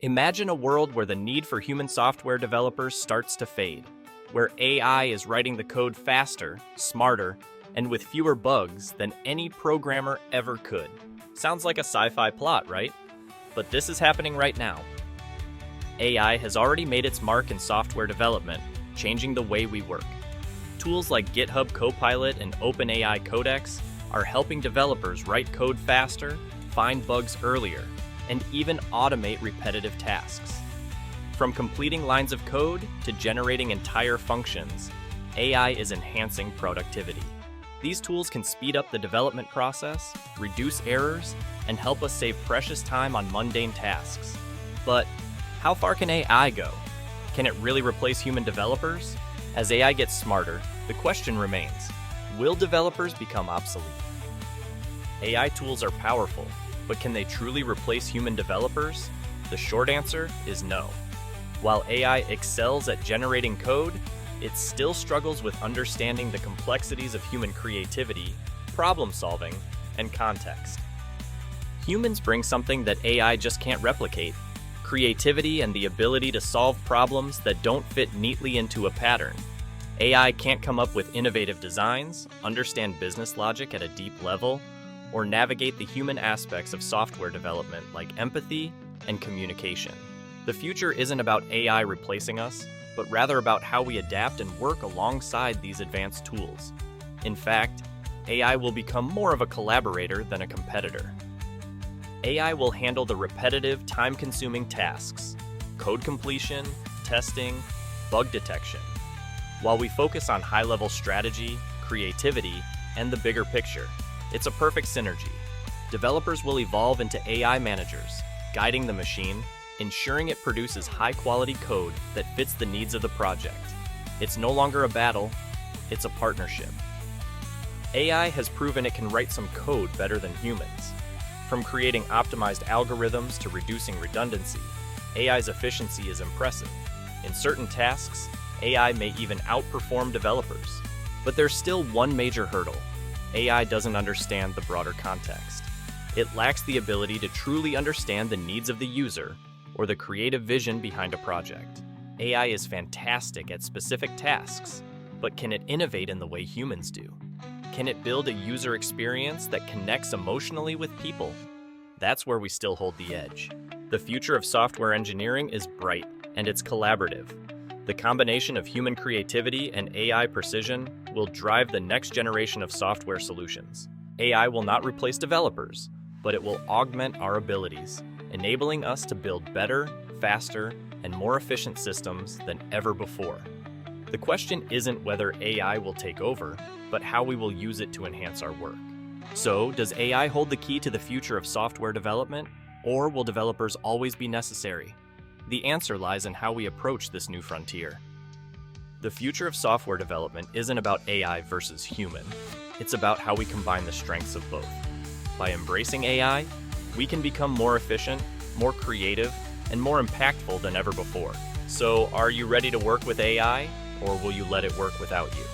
Imagine a world where the need for human software developers starts to fade, where AI is writing the code faster, smarter, and with fewer bugs than any programmer ever could. Sounds like a sci-fi plot, right? But this is happening right now. AI has already made its mark in software development, changing the way we work. Tools like GitHub Copilot and OpenAI Codex are helping developers write code faster, find bugs earlier, and even automate repetitive tasks. From completing lines of code to generating entire functions, AI is enhancing productivity. These tools can speed up the development process, reduce errors, and help us save precious time on mundane tasks. But how far can AI go? Can it really replace human developers? As AI gets smarter, the question remains, will developers become obsolete? AI tools are powerful, but can they truly replace human developers? The short answer is no. While AI excels at generating code, it still struggles with understanding the complexities of human creativity, problem solving, and context. Humans bring something that AI just can't replicate: creativity and the ability to solve problems that don't fit neatly into a pattern. AI can't come up with innovative designs, understand business logic at a deep level, or navigate the human aspects of software development like empathy and communication. The future isn't about AI replacing us, but rather about how we adapt and work alongside these advanced tools. In fact, AI will become more of a collaborator than a competitor. AI will handle the repetitive, time-consuming tasks: code completion, testing, bug detection, while we focus on high-level strategy, creativity, and the bigger picture. It's a perfect synergy. Developers will evolve into AI managers, guiding the machine, ensuring it produces high-quality code that fits the needs of the project. It's no longer a battle, it's a partnership. AI has proven it can write some code better than humans. From creating optimized algorithms to reducing redundancy, AI's efficiency is impressive. In certain tasks, AI may even outperform developers. But there's still one major hurdle. AI doesn't understand the broader context. It lacks the ability to truly understand the needs of the user or the creative vision behind a project. AI is fantastic at specific tasks, but can it innovate in the way humans do? Can it build a user experience that connects emotionally with people? That's where we still hold the edge. The future of software engineering is bright, and it's collaborative. The combination of human creativity and AI precision will drive the next generation of software solutions. AI will not replace developers, but it will augment our abilities, enabling us to build better, faster, and more efficient systems than ever before. The question isn't whether AI will take over, but how we will use it to enhance our work. So, does AI hold the key to the future of software development, or will developers always be necessary? The answer lies in how we approach this new frontier. The future of software development isn't about AI versus human. It's about how we combine the strengths of both. By embracing AI, we can become more efficient, more creative, and more impactful than ever before. So, are you ready to work with AI, or will you let it work without you?